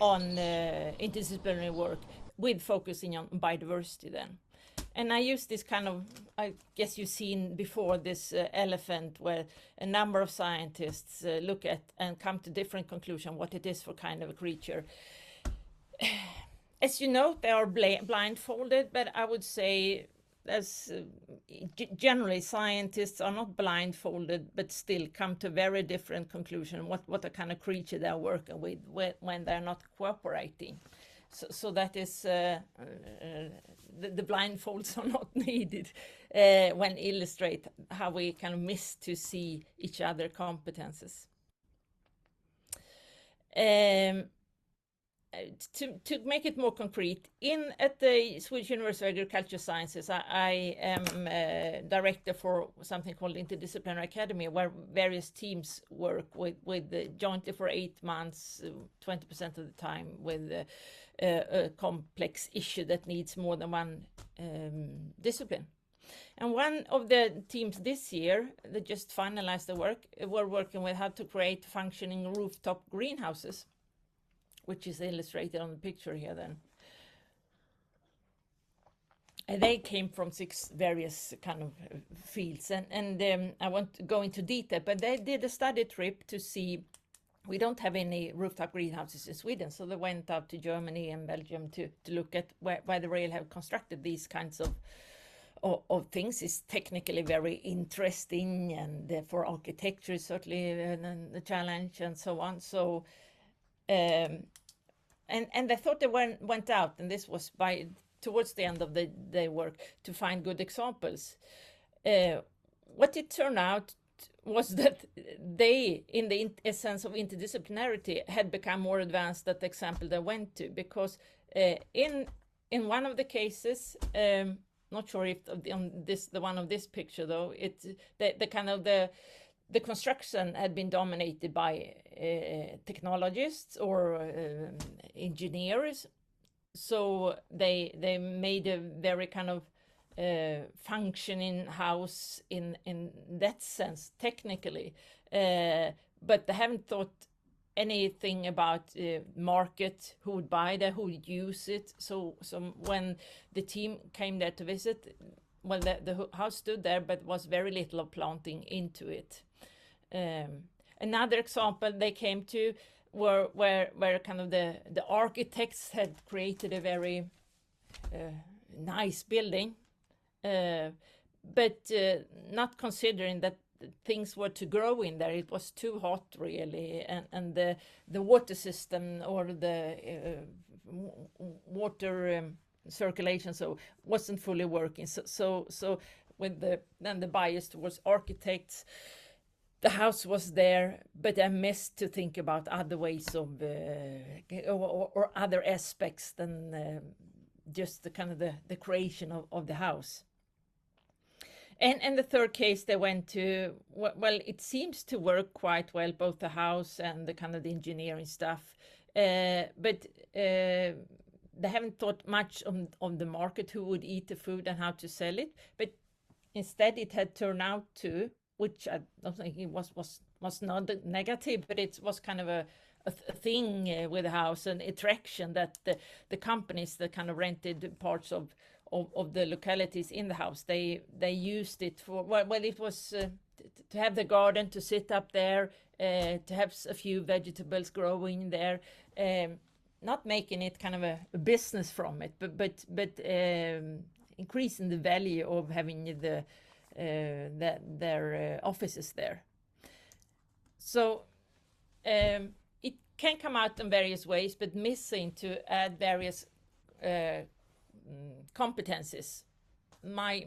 on interdisciplinary work with focusing on biodiversity then. And I use this kind of, I guess you've seen before, this elephant where a number of scientists look at and come to different conclusions what it is for kind of a creature. As you know, they are blindfolded, but I would say as generally scientists are not blindfolded, but still come to very different conclusion what a kind of creature they're working with when they're not cooperating. So that is the blindfolds are not needed when illustrate how we kind of miss to see each other competences. To make it more concrete, at the Swedish University of Agricultural Sciences, I am director for something called Interdisciplinary Academy, where various teams work with jointly for 8 months, 20% of the time, with a complex issue that needs more than one discipline. And one of the teams this year that just finalized the work were working with how to create functioning rooftop greenhouses, which is illustrated on the picture here then. And they came from 6 various kind of fields, and I won't go into detail, but they did a study trip to see, we don't have any rooftop greenhouses in Sweden, so they went out to Germany and Belgium to look at where they really have constructed these kinds of things. Is technically very interesting, and for architecture certainly a challenge and so on. So and they thought they went out, and this was towards the end of their work, to find good examples. What it turned out was that they, in the essence of interdisciplinarity, had become more advanced at the example they went to, because in one of the cases, not sure if the one of this picture though, the construction had been dominated by technologists or engineers, so they made a very kind of functioning house in that sense technically, but they haven't thought anything about market, who would buy that, who would use it. So when the team came there to visit, well, the house stood there, but was very little of planting into it. Another example they came to where kind of the architects had created a very nice building, but not considering that things were to grow in there. It was too hot really, and the water system or the water circulation so wasn't fully working. So with the bias towards architects, the house was there, but I missed to think about other ways of or other aspects than just the kind of the creation of the house. And the third case they went to, well, it seems to work quite well, both the house and the kind of the engineering stuff, but they haven't thought much on the market, who would eat the food and how to sell it. But instead it had turned out to, which I don't think it was not negative, but it was kind of a thing with the house, an attraction that the companies that kind of rented parts of the localities in the house, they used it for, well it was to have the garden, to sit up there, to have a few vegetables growing there, not making it kind of a business from it, but increasing the value of having their offices there. So it can come out in various ways, but missing to add various competences might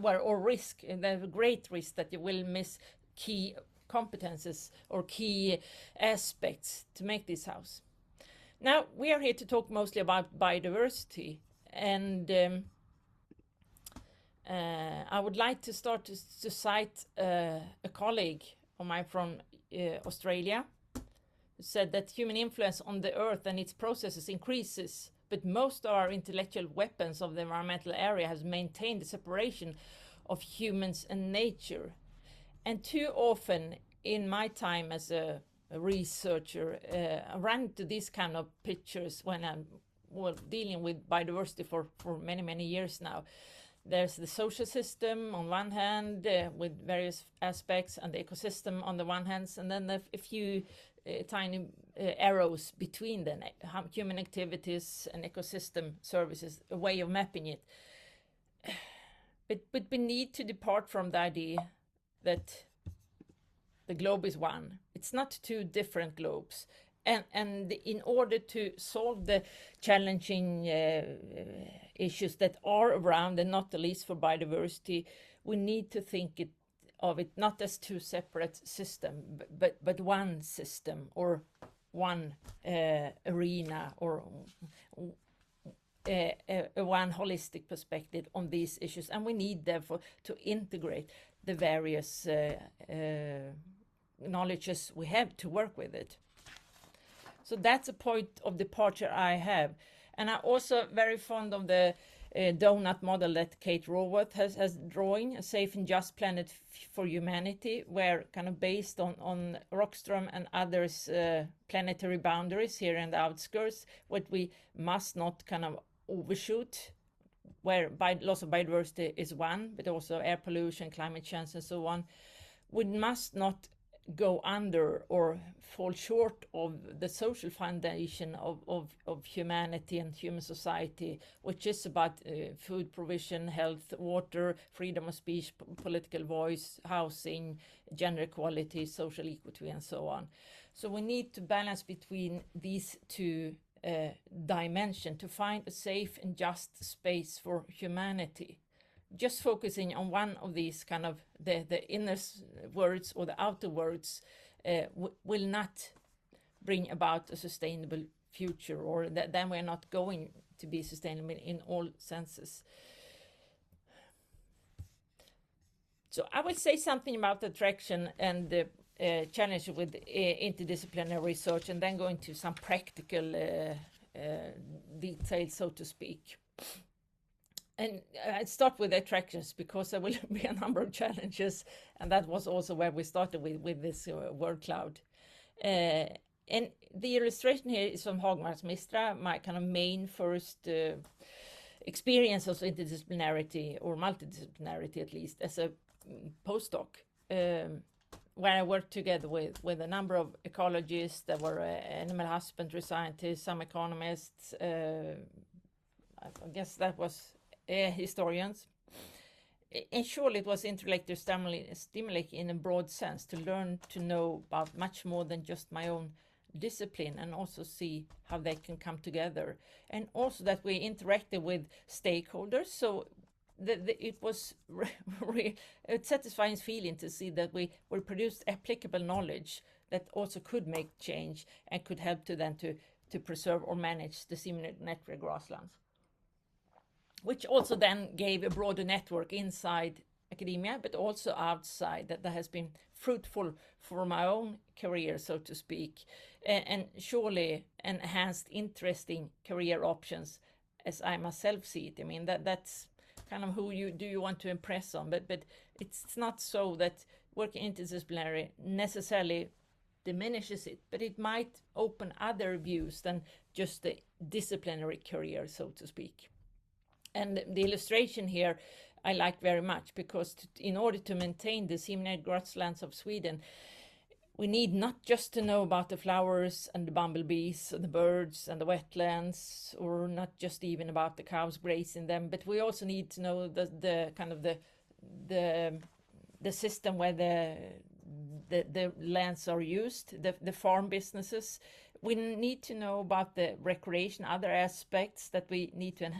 or risk, there's a great risk that you will miss key competences or key aspects to make this house. Now we are here to talk mostly about biodiversity, and I would like to start to cite a colleague of mine from Australia, who said that human influence on the earth and its processes increases, but most of our intellectual weapons of the environmental area has maintained the separation of humans and nature. And too often in my time as a researcher, I ran into these kind of pictures when I'm dealing with biodiversity for many years now. There's the social system on one hand with various aspects, and the ecosystem on the one hand, and then a few tiny arrows between them, human activities and ecosystem services, a way of mapping it. But we need to depart from the idea that the globe is one. It's not two different globes. And in order to solve the challenging issues that are around, and not the least for biodiversity, we need to think of it not as two separate systems, but one system, or one arena, or one holistic perspective on these issues. And we need, therefore, to integrate the various knowledges we have to work with it. So that's a point of departure I have. And I'm also very fond of the donut model that Kate Raworth has drawing, a safe and just planet for humanity, where kind of based on Rockström and others' planetary boundaries here in the outskirts, what we must not kind of overshoot, where loss of biodiversity is one, but also air pollution, climate change, and so on. We must not go under or fall short of the social foundation of humanity and human society, which is about food provision, health, water, freedom of speech, political voice, housing, gender equality, social equity, and so on. So we need to balance between these two dimensions to find a safe and just space for humanity. Just focusing on one of these kind of the inner words or the outer words will not bring about a sustainable future, or then we're not going to be sustainable in all senses. So I will say something about attraction and the challenge with interdisciplinary research, and then go into some practical details, so to speak. And I'd start with attractions, because there will be a number of challenges, and that was also where we started with this word cloud. And the illustration here is from Hagmarksmistra, my kind of main first experience of interdisciplinarity, or multidisciplinarity at least, as a postdoc, where I worked together with a number of ecologists. There were animal husbandry scientists, some economists, I guess that was historians. And surely it was intellectually stimulating in a broad sense to learn to know about much more than just my own discipline, and also see how they can come together. And also that we interacted with stakeholders, so it was a satisfying feeling to see that we produced applicable knowledge that also could make change and could help to preserve or manage the disseminated grasslands, which also then gave a broader network inside academia, but also outside, that has been fruitful for my own career, so to speak, and surely enhanced interesting career options as I myself see it. I mean, that's kind of who you want to impress on, but it's not so that working interdisciplinary necessarily diminishes it, but it might open other views than just the disciplinary career, so to speak. And the illustration here I like very much, because in order to maintain the disseminated grasslands of Sweden, we need not just to know about the flowers and the bumblebees, and the birds and the wetlands, or not just even about the cows grazing them, but we also need to know the kind of the system where the lands are used, the farm businesses. We need to know about the recreation, other aspects that we need to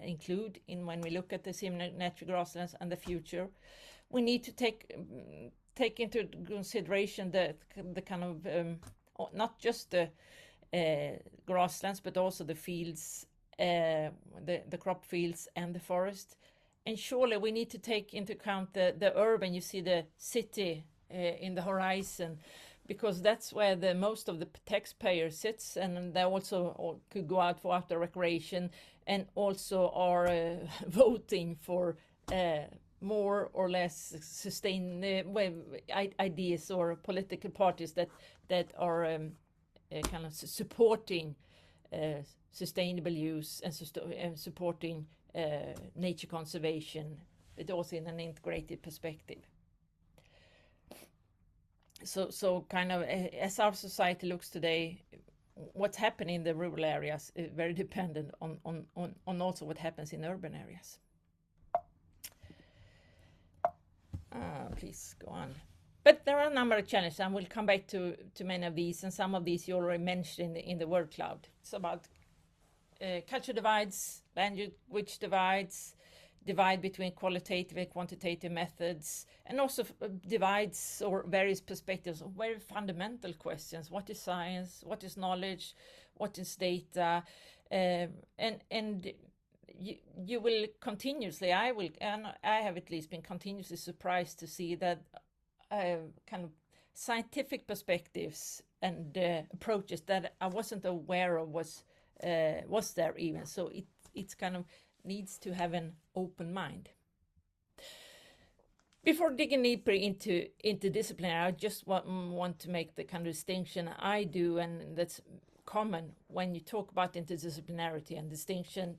include in when we look at the disseminated grasslands and the future. We need to take into consideration the kind of not just the grasslands, but also the fields, the crop fields and the forest. And surely we need to take into account the urban. You see the city in the horizon, because that's where the most of the taxpayer sits, and they also could go out for after recreation, and also are voting for more or less ideas or political parties that are kind of supporting sustainable use and supporting nature conservation, but also in an integrated perspective. So kind of as our society looks today, what's happening in the rural areas is very dependent on also what happens in urban areas. Please go on. But there are a number of challenges, and we'll come back to many of these, and some of these you already mentioned in the word cloud. It's about culture divides, language divides, divide between qualitative and quantitative methods, and also divides or various perspectives of very fundamental questions. What is science? What is knowledge? What is data? And you will continuously, I have at least been continuously surprised to see that kind of scientific perspectives and approaches that I wasn't aware of was there even. So it's kind of needs to have an open mind. Before digging deeper into interdisciplinary, I just want to make the kind of distinction I do, and that's common when you talk about interdisciplinarity, and distinction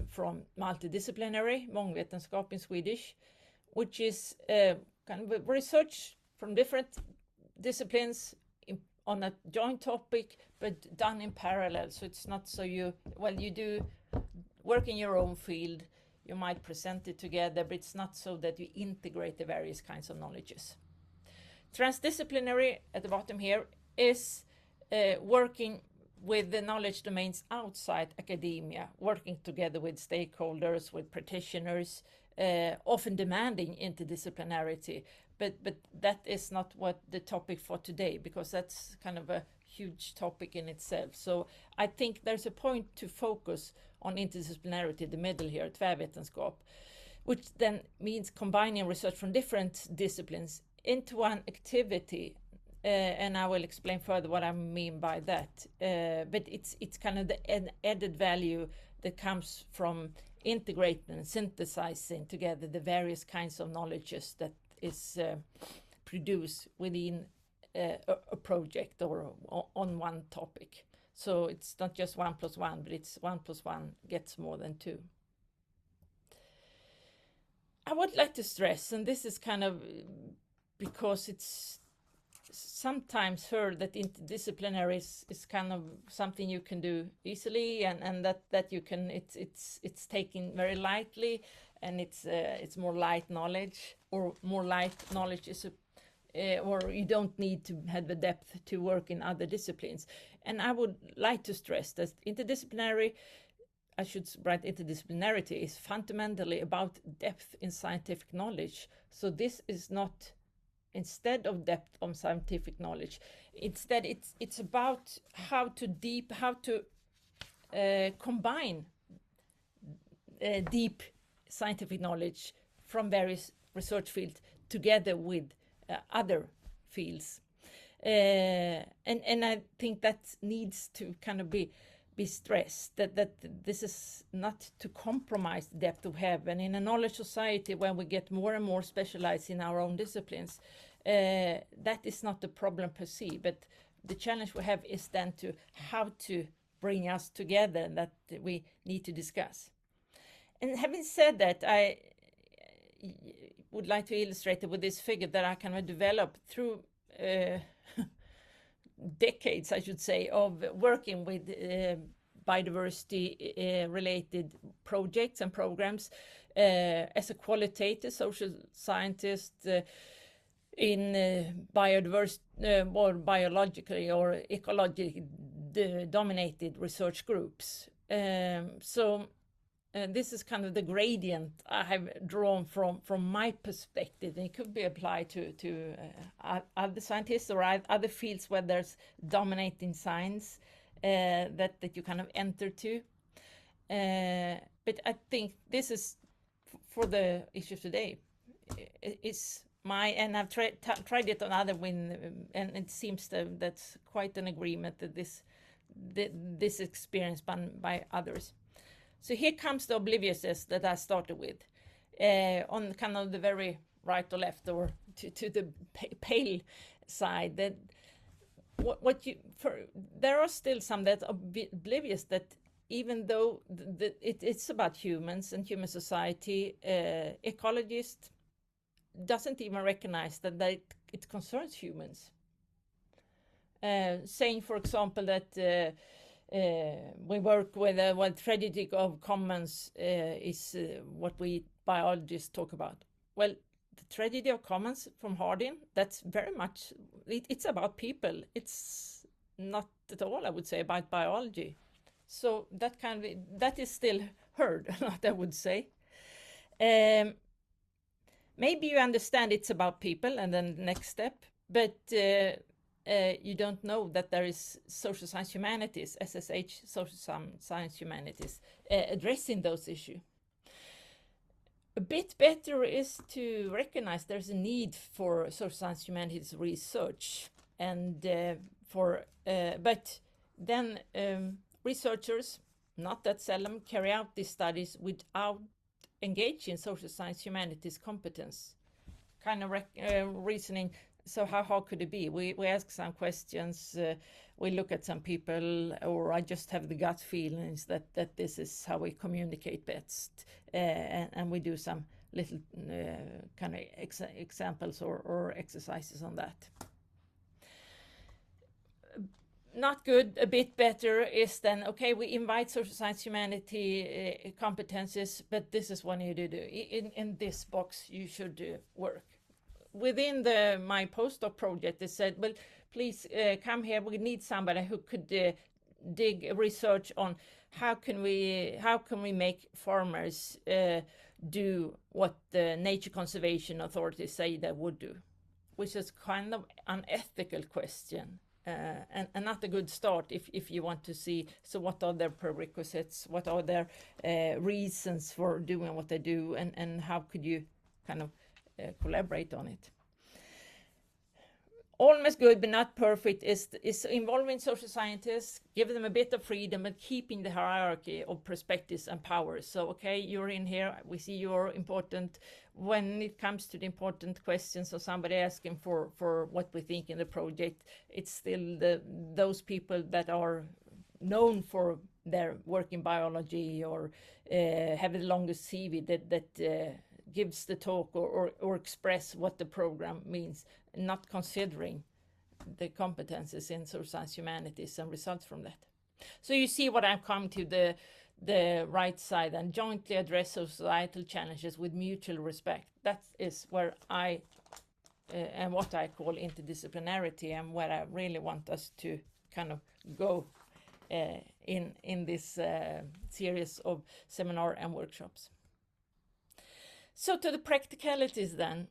from multidisciplinary, mångvetenskap in Swedish, which is kind of research from different disciplines on a joint topic, but done in parallel. So it's not so you do work in your own field, you might present it together, but it's not so that you integrate the various kinds of knowledges. Transdisciplinary, at the bottom here, is working with the knowledge domains outside academia, working together with stakeholders, with practitioners, often demanding interdisciplinarity. But that is not what the topic for today, because that's kind of a huge topic in itself. So I think there's a point to focus on interdisciplinarity, the middle here, tvärvetenskap, which then means combining research from different disciplines into one activity. And I will explain further what I mean by that. But it's kind of the added value that comes from integrating and synthesizing together the various kinds of knowledges that is produced within a project or on one topic. So it's not just 1 + 1, but it's 1 + 1 gets more than 2. I would like to stress, and this is kind of because it's sometimes heard that interdisciplinary is kind of something you can do easily, and that you can it's taken very lightly, and it's more light knowledge, or more light knowledge is or you don't need to have the depth to work in other disciplines. And I would like to stress that interdisciplinarity is fundamentally about depth in scientific knowledge. So this is not instead of depth on scientific knowledge. Instead, it's about how to combine deep scientific knowledge from various research fields together with other fields, and I think that needs to kind of be stressed, that this is not to compromise the depth we have. And in a knowledge society, when we get more and more specialized in our own disciplines, that is not the problem per se, but the challenge we have is then to how to bring us together, that we need to discuss. And having said that, I would like to illustrate it with this figure that I kind of developed through decades, I should say, of working with biodiversity related projects and programs as a qualitative social scientist in biodiversity or biologically or ecologically dominated research groups. So this is kind of the gradient I have drawn from my perspective. And it could be applied to other scientists or other fields where there's dominating science that you kind of enter to. But I think this is for the issue today. It's and I've tried it on other and it seems that's quite an agreement that this experience by others. So here comes the obliviousness that I started with. on kind of the very right or left, or to the pale side, that there are still some that are oblivious that even though it's about humans and human society, ecologist doesn't even recognize that it concerns humans. Saying, for example, that we work with what tragedy of commons is what we biologists talk about. Well, the tragedy of commons from Hardin, that's very much, it's about people. It's not at all, I would say, about biology. So that is still heard a lot, I would say. Maybe you understand it's about people, and then the next step, but you don't know that there is social science humanities, SSH, social science humanities, addressing those issues. A bit better is to recognize there's a need for social science humanities research, and but then researchers, not that seldom, carry out these studies without engaging social science humanities competence. Kind of reasoning. So how could it be? We ask some questions, we look at some people, or I just have the gut feelings that this is how we communicate best, and we do some little kind of examples or exercises on that. Not good. A bit better is then, okay, we invite social science humanity competences, but this is what you do. In this box you should work. Within my postdoc project, they said, well, please come here. We need somebody who could dig research on how can we make farmers do what the nature conservation authorities say they would do, which is kind of an ethical question. And not a good start if you want to see, so what are their prerequisites, what are their reasons for doing what they do, and how could you kind of collaborate on it. Almost good but not perfect is involving social scientists, give them a bit of freedom, but keeping the hierarchy of perspectives and powers. So, okay, you're in here, we see you're important. When it comes to the important questions or somebody asking for what we think in the project, it's still those people that are known for their work in biology or have the longest CV that gives the talk or express what the program means, not considering the competences in social science humanities and results from that. So you see what I'm coming to the right side, and jointly address societal challenges with mutual respect. That is where I and what I call interdisciplinarity, and where I really want us to kind of go in this series of seminar and workshops. So to the practicalities then,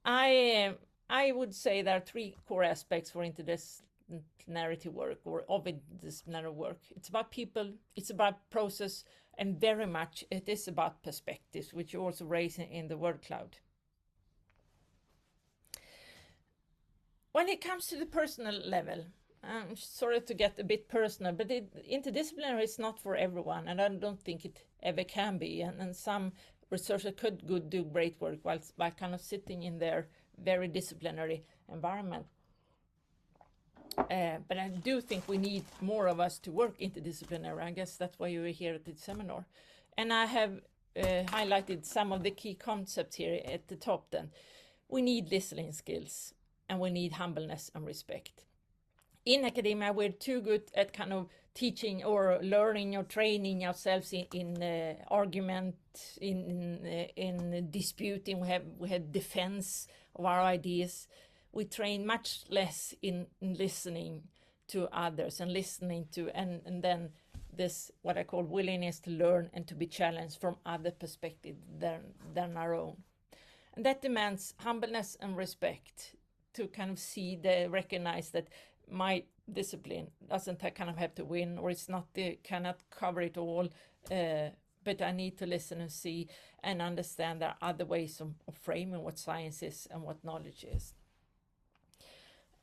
I would say there are three core aspects for interdisciplinary work, or of interdisciplinary work. It's about people, it's about process, and very much it is about perspectives, which you also raise in the word cloud. When it comes to the personal level, I'm sorry to get a bit personal, but interdisciplinary is not for everyone, and I don't think it ever can be. And some researchers could do great work while kind of sitting in their very disciplinary environment. But I do think we need more of us to work interdisciplinary. I guess that's why you were here at the seminar. And I have highlighted some of the key concepts here at the top then. We need listening skills, and we need humbleness and respect. In academia, we're too good at kind of teaching or learning or training ourselves in argument, in disputing. We have defense of our ideas. We train much less in listening to others and listening to, and then this, what I call willingness to learn and to be challenged from other perspectives than our own. And that demands humbleness and respect to kind of recognize that my discipline doesn't kind of have to win, or it's not cannot cover it all, but I need to listen and see and understand there are other ways of framing what science is and what knowledge is.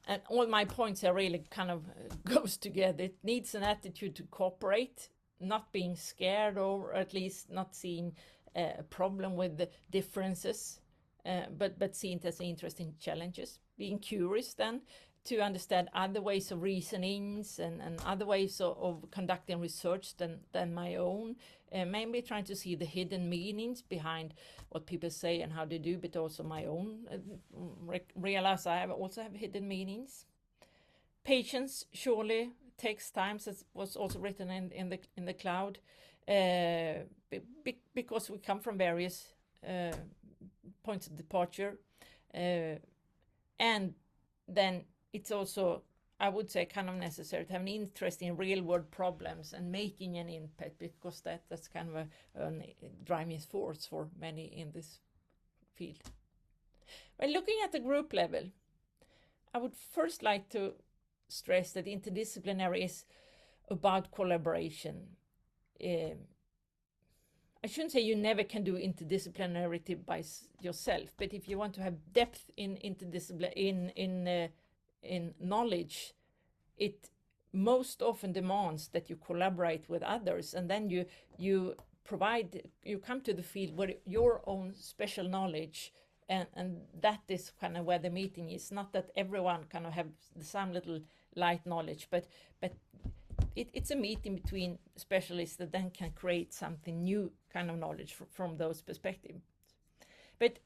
And all my points are really kind of goes together. It needs an attitude to cooperate, not being scared, or at least not seeing a problem with the differences, but seeing it as interesting challenges. Being curious then to understand other ways of reasonings and other ways of conducting research than my own. Mainly trying to see the hidden meanings behind what people say and how they do, but also my own. Realize I also have hidden meanings. Patience surely takes time, as was also written in the cloud, because we come from various points of departure, and then it's also, I would say, kind of necessary to have an interest in real world problems and making an impact, because that's kind of a driving force for many in this field. When looking at the group level, I would first like to stress that interdisciplinary is about collaboration. I shouldn't say you never can do interdisciplinarity by yourself, but if you want to have depth in in knowledge, it most often demands that you collaborate with others, and then you come to the field with your own special knowledge, and that is kind of where the meeting is. Not that everyone kind of have the same little light knowledge, but it's a meeting between specialists that then can create something new kind of knowledge from those perspectives. But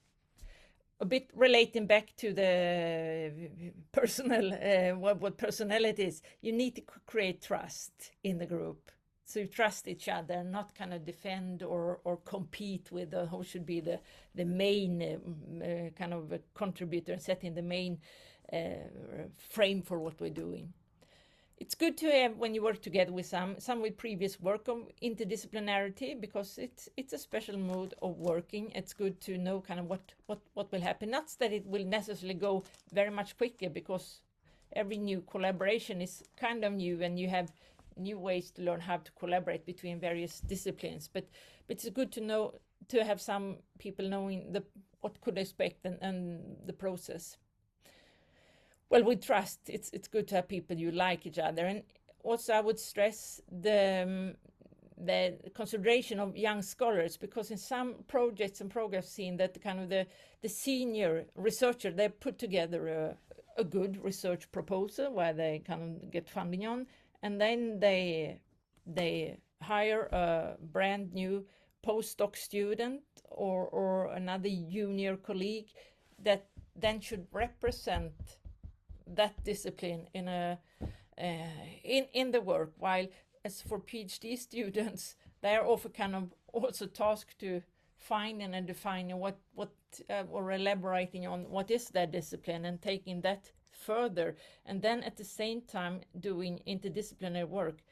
a bit relating back to the personal, what personality is, you need to create trust in the group. So you trust each other, not kind of defend or compete with who should be the main kind of contributor and setting the main frame for what we're doing. It's good to have, when you work together with some with previous work on interdisciplinarity, because it's a special mode of working. It's good to know kind of what will happen. Not that it will necessarily go very much quicker, because every new collaboration is kind of new, and you have new ways to learn how to collaborate between various disciplines. But it's good to know, to have some people knowing what could expect and the process. Well, with trust, it's good to have people you like each other. And also I would stress the consideration of young scholars, because in some projects and programs seen that kind of the senior researcher, they put together a good research proposal where they kind of get funding on, and then they hire a brand new postdoc student or another junior colleague that then should represent that discipline in the work, while as for PhD students, they are often kind of also tasked to finding and defining what or elaborating on what is their discipline and taking that further, and then at the same time doing interdisciplinary work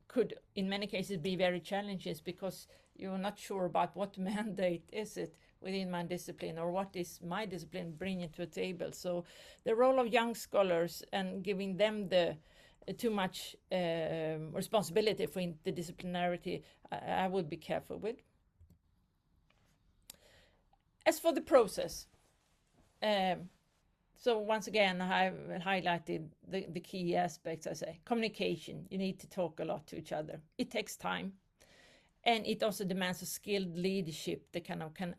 could in many cases be very challenging, because you're not sure about what mandate is it within my discipline, or what is my discipline bringing to a table. So the role of young scholars and giving them the too much responsibility for interdisciplinarity, I would be careful with. As for the process, so once again, I've highlighted the key aspects. I say communication, you need to talk a lot to each other. It takes time. And it also demands a skilled leadership that kind of can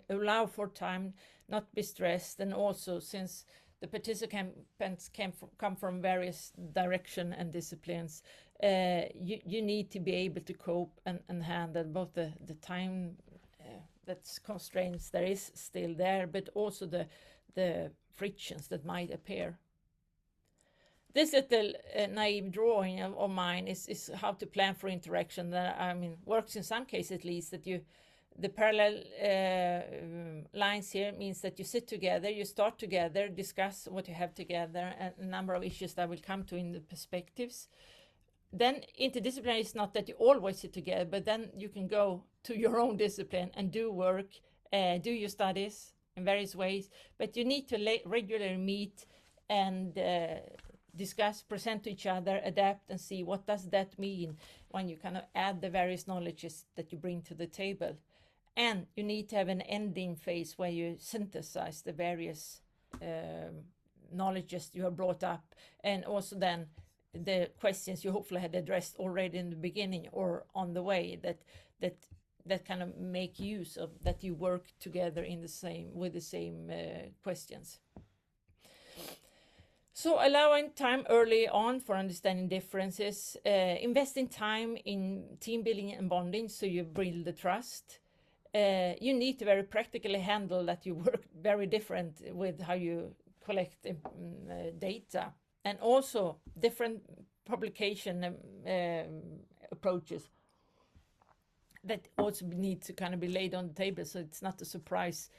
allow for time, not be stressed. And also, since the participants come from various directions and disciplines, you need to be able to cope and handle both the time that's constraints there is still there, but also the frictions that might appear. This little naive drawing of mine is how to plan for interaction. That, I mean, works in some cases at least, that the parallel lines here means that you sit together, you start together, discuss what you have together, and a number of issues that will come to in the perspectives. Then interdisciplinary is not that you always sit together, but then you can go to your own discipline and do work, do your studies in various ways, but you need to regularly meet and discuss, present to each other, adapt, and see what does that mean when you kind of add the various knowledges that you bring to the table. And you need to have an ending phase where you synthesize the various knowledges you have brought up, and also then the questions you hopefully had addressed already in the beginning or on the way, that that kind of make use of that you work together in the same with the same questions. So allowing time early on for understanding differences, investing time in team building and bonding so you build the trust. You need to very practically handle that you work very different with how you collect data, and also different publication approaches that also need to kind of be laid on the table so it's not a surprise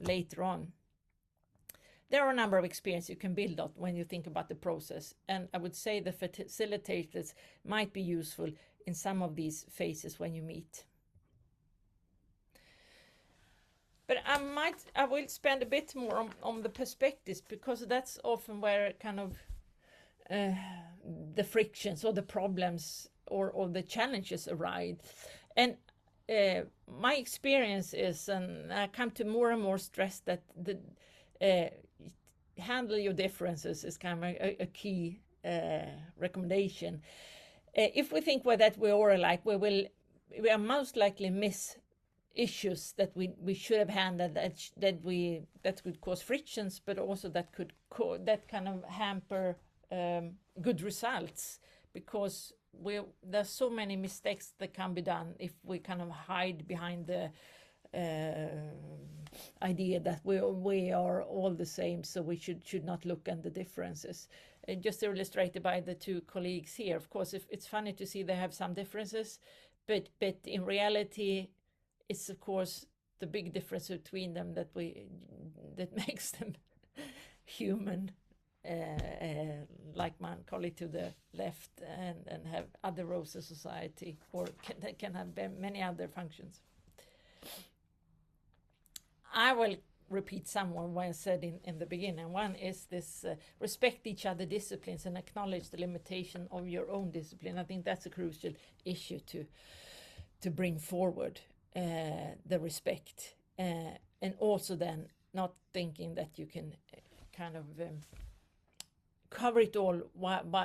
later on. There are a number of experiences you can build on when you think about the process, and I would say the facilitators might be useful in some of these phases when you meet. But I will spend a bit more on the perspectives, because that's often where kind of the frictions or the problems or the challenges arise. And my experience is, and I come to more and more stress that the handle your differences is kind of a key recommendation. If we think that we are alike, we are most likely miss issues that we should have handled that could cause frictions, but also that could kind of hamper good results, because there's so many mistakes that can be done if we kind of hide behind the idea that we are all the same, so we should not look at the differences. Just illustrated by the two colleagues here. Of course, if it's funny to see they have some differences, but in reality, it's of course the big difference between them that makes them human. Like my colleague to the left, and have other roles in society, or can have many other functions. I will repeat some of what I said in the beginning. One is this: respect each other disciplines and acknowledge the limitation of your own discipline. I think that's a crucial issue to bring forward, the respect, and also then not thinking that you can kind of cover it all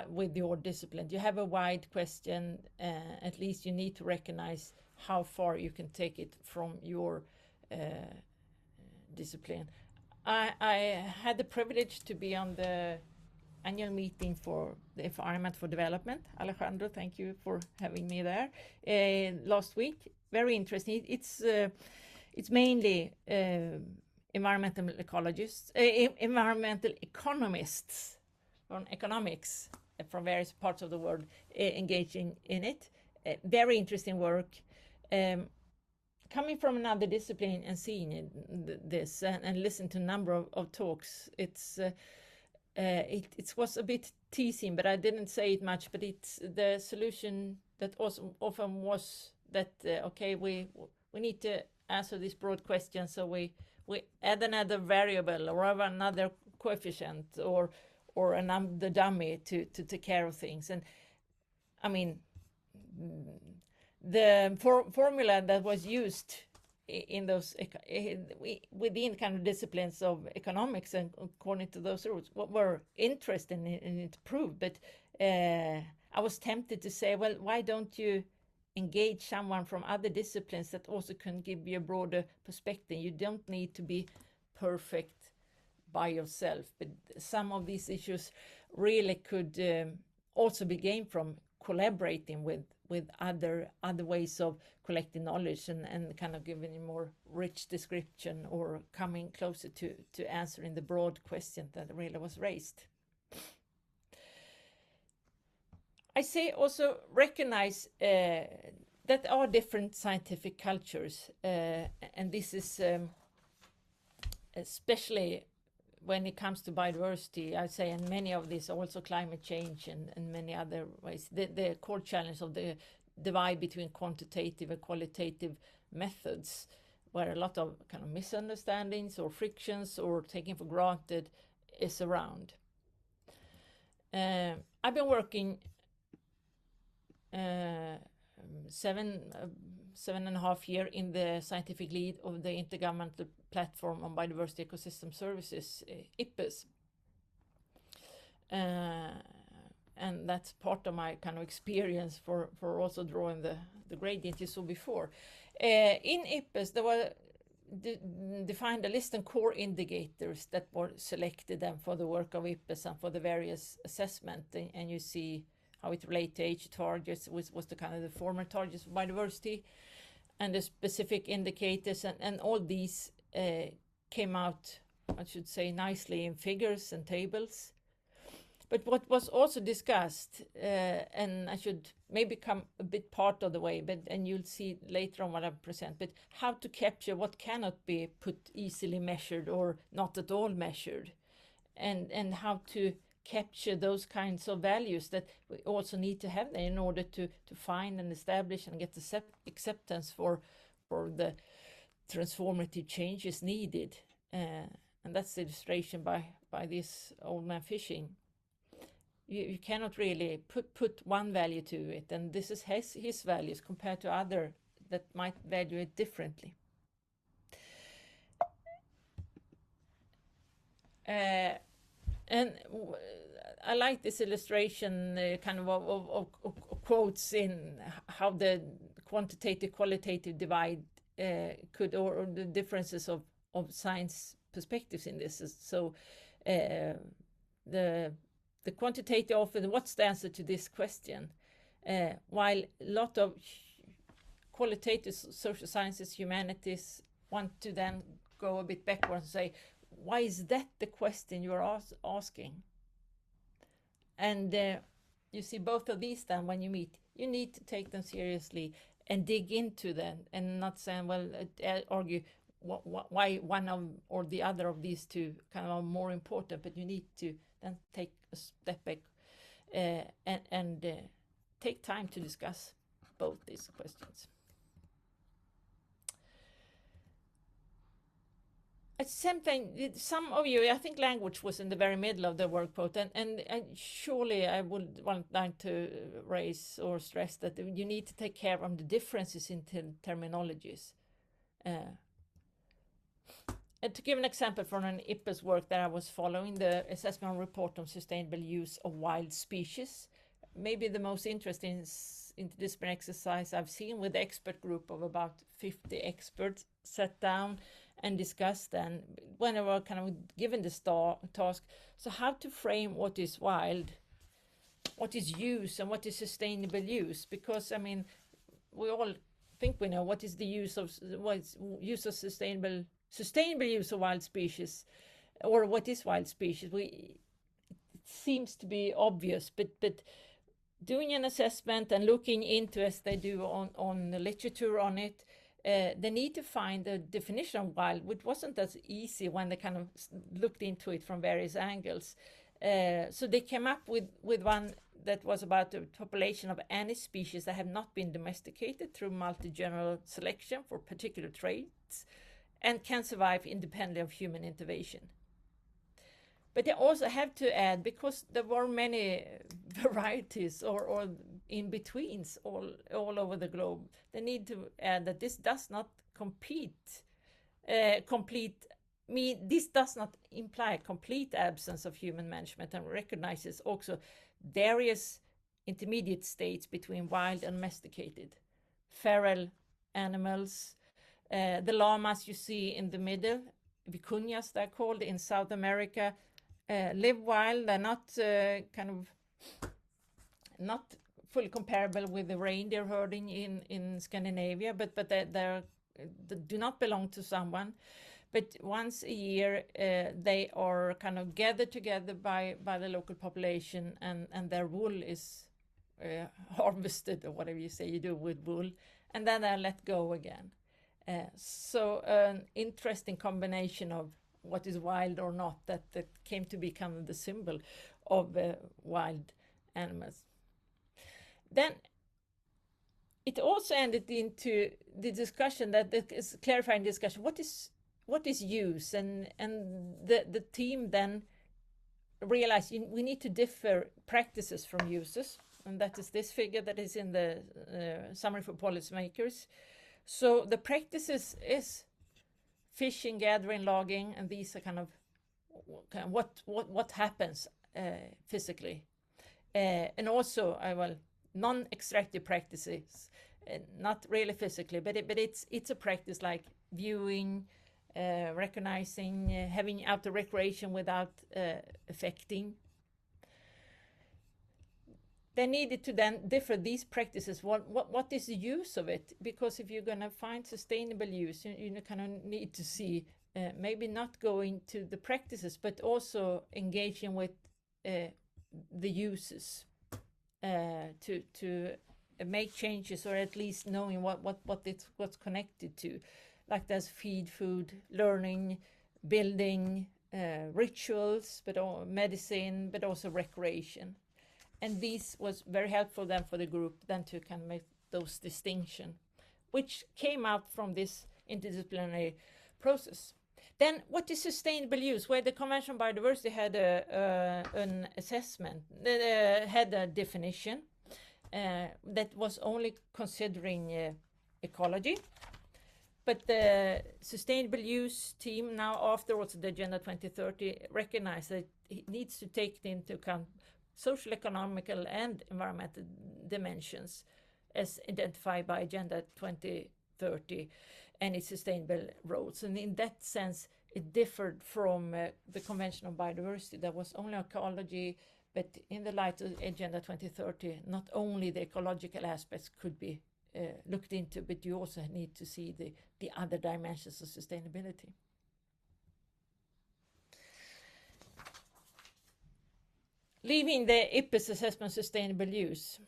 with your discipline. You have a wide question, at least you need to recognize how far you can take it from your discipline. I had the privilege to be on the annual meeting for the Environment for Development. Alejandro, thank you for having me there last week. Very interesting. It's mainly environmental ecologists, environmental economists from economics from various parts of the world engaging in it. Very interesting work. Coming from another discipline and seeing this and listen to a number of talks, it was a bit teasing, but I didn't say it much. But it's the solution that also often was that okay, we need to answer this broad question, so we add another variable or have another coefficient or another dummy to take care of things. And I mean, the formula that was used in those within kind of disciplines of economics and according to those rules were interesting and it proved. But I was tempted to say, well, why don't you engage someone from other disciplines that also can give you a broader perspective? You don't need to be perfect by yourself, but some of these issues really could also be gained from collaborating with other ways of collecting knowledge and kind of giving a more rich description or coming closer to answering the broad question that really was raised. I say also recognize that there are different scientific cultures, and this is especially when it comes to biodiversity, I'd say, and many of these also climate change and many other ways, the core challenge of the divide between quantitative and qualitative methods, where a lot of kind of misunderstandings or frictions or taking for granted is around. I've been working 7.5 years in the scientific lead of the Intergovernmental Platform on Biodiversity Ecosystem Services, IPBES. And that's part of my kind of experience for also drawing the the gradient you saw before. In IPBES, there were defined a list and core indicators that were selected then for the work of IPBES and for the various assessment, and you see how it relates to H targets, which was the kind of the former targets for biodiversity, and the specific indicators, and all these came out, I should say, nicely in figures and tables. But what was also discussed, and I should maybe come a bit part of the way, and you'll see later on what I present, but how to capture what cannot be put easily measured or not at all measured, and how to capture those kinds of values that we also need to have in order to find and establish and get the acceptance for the transformative changes needed. And that's the illustration by this old man fishing. You cannot really put one value to it, and this is his values compared to other that might value it differently. And I like this illustration kind of quotes in how the quantitative qualitative divide could, or the differences of science perspectives in this. So the quantitative often, what's the answer to this question? While a lot of qualitative social sciences, humanities want to then go a bit backwards and say, why is that the question you're asking? And you see both of these then when you meet, you need to take them seriously and dig into them and not say, well, argue why one of or the other of these two kind of are more important, but you need to then take a step back and take time to discuss both these questions. At the same time, some of you, I think language was in the very middle of the work quote, and surely I would like to raise or stress that you need to take care of the differences in terminologies. And to give an example from an IPBES work that I was following, the assessment report on sustainable use of wild species, maybe the most interesting interdisciplinary exercise I've seen, with the expert group of about 50 experts sat down and discussed then, when they were kind of given this task, so how to frame what is wild, what is use, and what is sustainable use, because I mean, we all think we know what is the use of sustainable use of wild species, or what is wild species. It seems to be obvious, but doing an assessment and looking into, as they do on the literature on it, they need to find a definition of wild, which wasn't as easy when they kind of looked into it from various angles. So they came up with one that was about the population of any species that have not been domesticated through multi-general selection for particular traits and can survive independently of human intervention. But they also have to add, because there were many varieties or in-betweens all over the globe, they need to add that this does not this does not imply complete absence of human management, and recognizes also various intermediate states between wild and domesticated. Feral animals, the llamas you see in the middle, vicuñas they're called in South America, live wild. They're not not fully comparable with the reindeer herding in Scandinavia, but they do not belong to someone. But once a year, they are kind of gathered together by the local population, and their wool is harvested, or whatever you say you do with wool, and then they're let go again. So an interesting combination of what is wild or not that came to become the symbol of wild animals. Then it also ended into the discussion that is clarifying discussion. What is use, and the team then realized we need to differ practices from uses, and that is this figure that is in the summary for policymakers. So the practices is fishing, gathering, logging, and these are kind of what happens physically, and also non-extractive practices not really physically, but it's a practice like viewing, recognizing, having outdoor recreation without affecting. They needed to then differ these practices. What is the use of it? Because if you're going to find sustainable use, you kind of need to see maybe not going to the practices, but also engaging with the uses to make changes, or at least knowing what's connected to. Like there's feed, food, learning, building, rituals, but medicine, but also recreation. And this was very helpful then for the group then to kind of make those distinctions, which came out from this interdisciplinary process. Then what is sustainable use? Where the Convention on Biodiversity had an assessment, had a definition that was only considering ecology. But the sustainable use team now afterwards, the Agenda 2030, recognized that it needs to take into account social, economical, and environmental dimensions as identified by Agenda 2030 and its sustainable roles. And in that sense, it differed from the Convention on Biodiversity that was only ecology, but in the light of Agenda 2030, not only the ecological aspects could be looked into, but you also need to see the other dimensions of sustainability. Leaving the IPBES assessment of sustainable use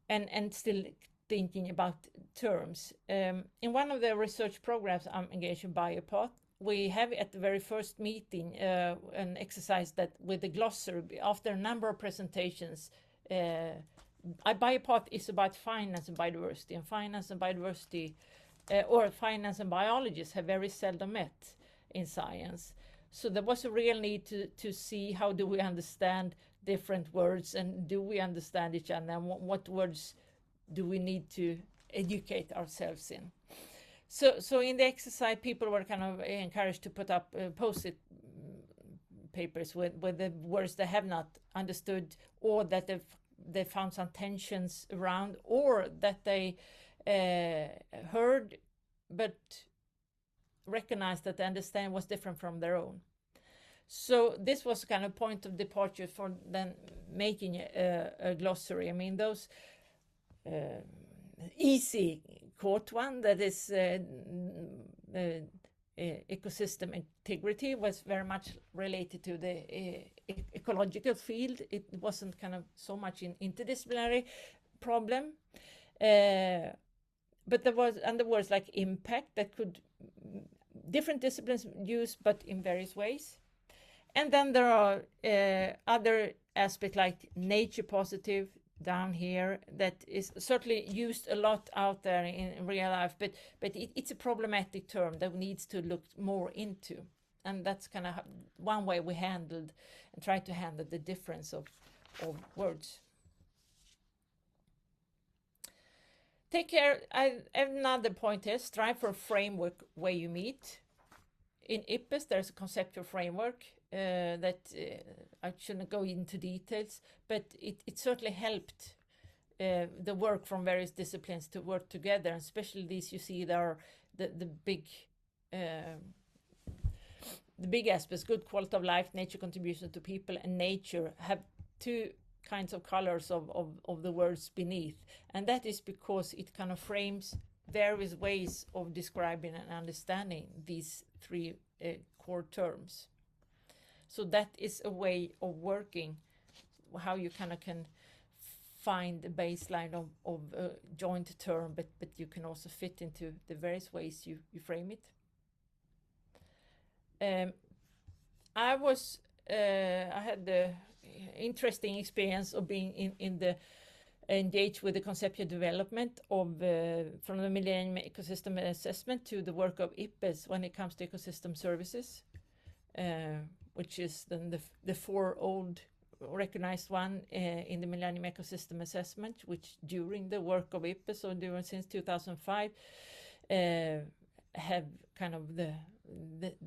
and still thinking about terms. In one of the research programs I'm engaged in, Biopath, we have at the very first meeting an exercise that with the glossary, after a number of presentations, Biopath is about finance and biodiversity, and finance and biodiversity, or finance and biologists have very seldom met in science. So there was a real need to see how do we understand different words, and do we understand each other, and what words do we need to educate ourselves in. So in the exercise, people were kind of encouraged to put up post-it papers with the words they have not understood, or that they found some tensions around, or that they heard but recognized that the understanding was different from their own. So this was kind of point of departure for then making a glossary. I mean, those easy quote one, that is ecosystem integrity, was very much related to the ecological field. It wasn't kind of so much an interdisciplinary problem. But there was, and the words like impact, that could different disciplines use, but in various ways. And then there are other aspects like nature positive down here, that is certainly used a lot out there in real life, but it's a problematic term that needs to look more into. And that's kind of one way we handled and tried to handle the difference of words. Take care. Another point is strive for a framework where you meet. In IPBES, there's a conceptual framework that I shouldn't go into details, but it certainly helped the work from various disciplines to work together. And especially these, you see, there are the big aspects: good quality of life, nature contribution to people, and nature have two kinds of colors of the words beneath. And that is because it kind of frames various ways of describing and understanding these three core terms. So that is a way of working, how you kind of can find the baseline of a joint term, but you can also fit into the various ways you frame it. I had the interesting experience of being engaged with the conceptual development of from the Millennium Ecosystem Assessment to the work of IPBES when it comes to ecosystem services, which is then the four old recognized one in the Millennium Ecosystem Assessment, which during the work of IPBES, so since 2005, have kind of the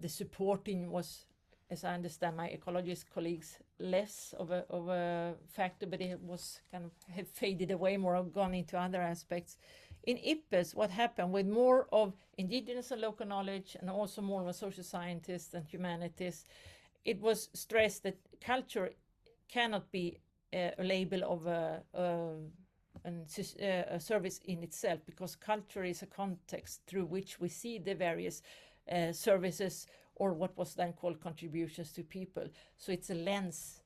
supporting was as I understand my ecologist colleagues, less of a factor, but it was kind of had faded away more, or gone into other aspects. In IPPES, what happened with more of indigenous and local knowledge, and also more of social scientists and humanities, it was stressed that culture cannot be a label of a service in itself, because culture is a context through which we see the various services, or what was then called contributions to people. So it's a lens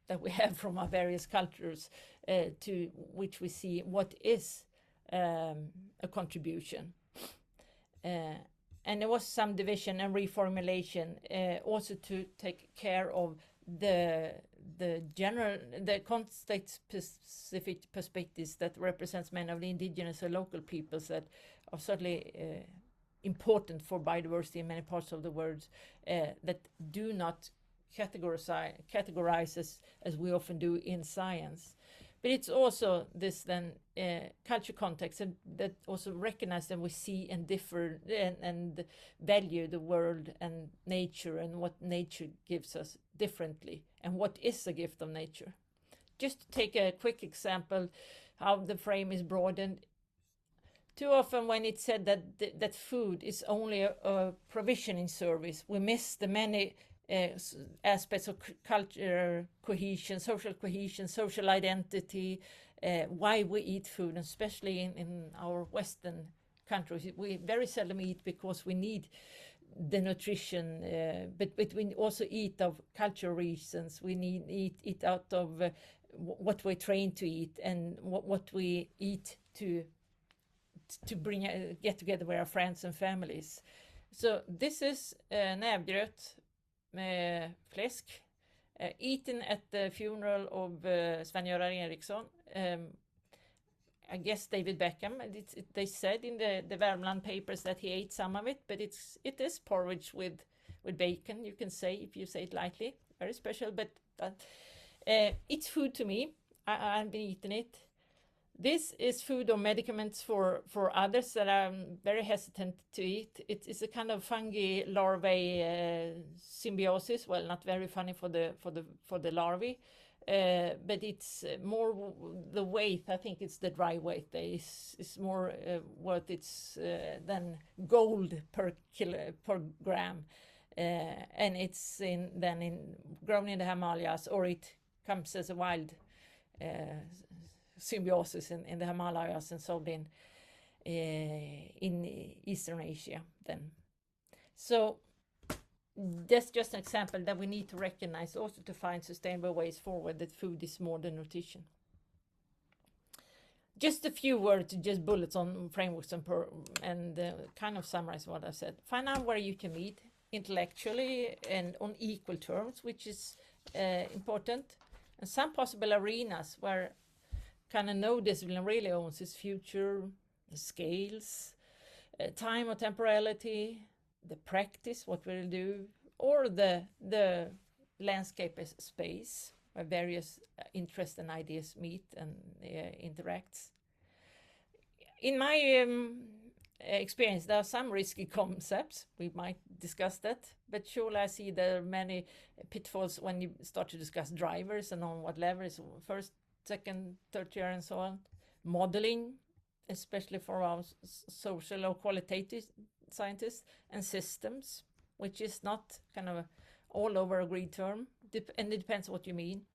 that we have from our various cultures to which we see what is a contribution. And there was some division and reformulation also to take care of the context-specific perspectives that represents many of the indigenous and local peoples that are certainly important for biodiversity in many parts of the world, that do not categorize as we often do in science. But it's also this then culture context, and that also recognize that we see and differ and value the world and nature, and what nature gives us differently, and what is a gift of nature. Just to take a quick example how the frame is broadened. Too often when it's said that food is only a provisioning service, we miss the many aspects of culture cohesion, social identity, why we eat food, especially in our Western countries. We very seldom eat because we need the nutrition, but we also eat of cultural reasons. We need eat out of what we're trained to eat, and what we eat to bring get together with our friends and families. So this is nävgröt med fläsk, eaten at the funeral of Sven-Göran Eriksson. I guess David Beckham. They said in the Värmland papers that he ate some of it, but it is porridge with bacon. You can say, if you say it lightly, very special. But it's food to me. I've been eating it. This is food or medicaments for others that I'm very hesitant to eat. It's a kind of fungi larvae symbiosis. Well, not very funny for the larvae, but it's more the weight. I think it's the dry weight. It's more worth its than gold per gram, and it's grown in the Himalayas, or it comes as a wild symbiosis in the Himalayas and sold in Eastern Asia then. So that's just an example that we need to recognize, also to find sustainable ways forward, that food is more than nutrition. Just a few words, just bullets on frameworks and kind of summarize what I said. Find out where you can meet intellectually and on equal terms, which is important, and some possible arenas where kind of no discipline really owns its future, the scales, time or temporality, the practice, what we'll do, or the landscape as space where various interests and ideas meet and interacts. In my experience, there are some risky concepts. We might discuss that, but surely I see there are many pitfalls when you start to discuss drivers and on what level is first, second, third year, and so on. Modeling, especially for our social or qualitative scientists, and systems, which is not kind of all over agreed term, and it depends what you mean.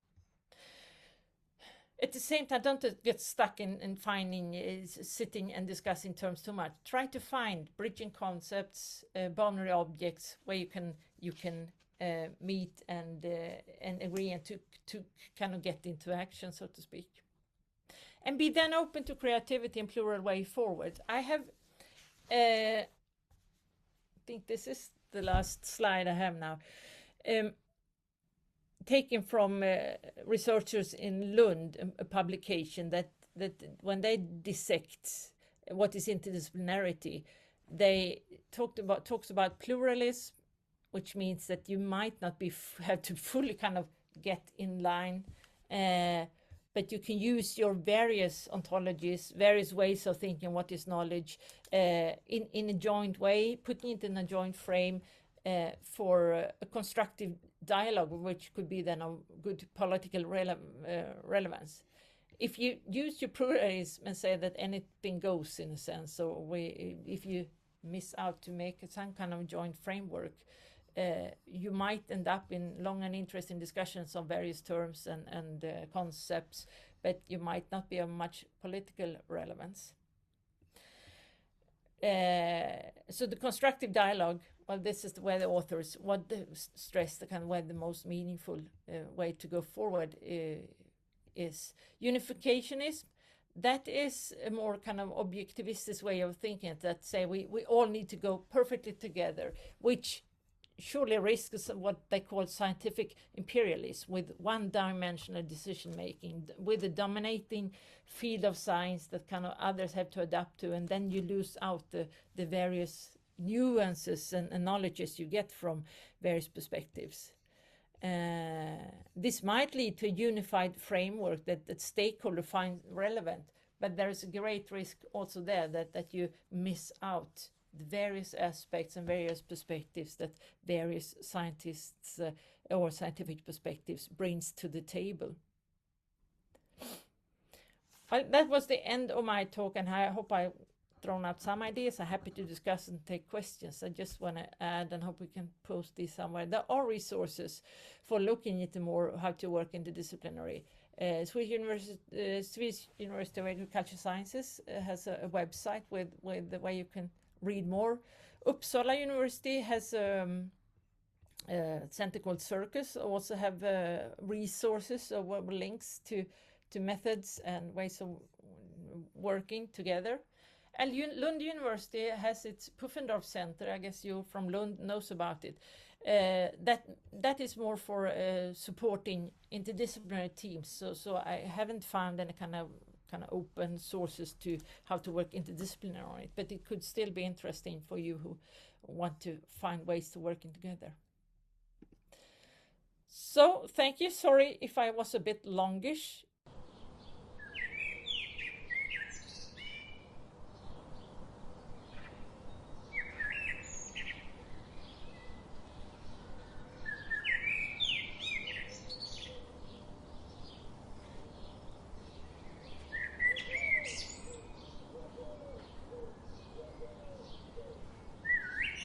At the same time, don't get stuck in finding, sitting and discussing terms too much. Try to find bridging concepts, boundary objects where you can meet and agree, and to kind of get into action, so to speak. And be then open to creativity and plural way forward. I have, I think this is the last slide I have now, taken from researchers in Lund, a publication that when they dissect what is interdisciplinarity, they talks about pluralism, which means that you might not have to fully kind of get in line, but you can use your various ontologies, various ways of thinking what is knowledge, in a joint way, putting it in a joint frame, for a constructive dialogue, which could be then of good political relevance. If you use your pluralism and say that anything goes in a sense, so if you miss out to make some kind of joint framework, you might end up in long and interesting discussions on various terms and concepts, but you might not be of much political relevance. So the constructive dialogue, well, this is where the authors want to stress the kind of where the most meaningful way to go forward is. Unificationism, that is a more kind of objectivist way of thinking, that say we all need to go perfectly together, which surely risks what they call scientific imperialism, with one-dimensional decision-making, with a dominating field of science that kind of others have to adapt to, and then you lose out the various nuances and knowledges you get from various perspectives. This might lead to a unified framework that stakeholders find relevant, but there is a great risk also there that you miss out the various aspects and various perspectives that various scientists or scientific perspectives brings to the table. Well, that was the end of my talk, and I hope I've thrown out some ideas. I'm happy to discuss and take questions. I just want to add, and hope we can post these somewhere, there are resources for looking into more how to work interdisciplinary. Swedish University of Agricultural Sciences has a website with the way you can read more. Uppsala University has a center called Circus, also have resources or links to methods and ways of working together. And Lund University has its Pufendorf Center. I guess you from Lund knows about it. That is more for supporting interdisciplinary teams. So I haven't found any kind of open sources to how to work interdisciplinary on it, but it could still be interesting for you who want to find ways to working together. So thank you. Sorry if I was a bit longish.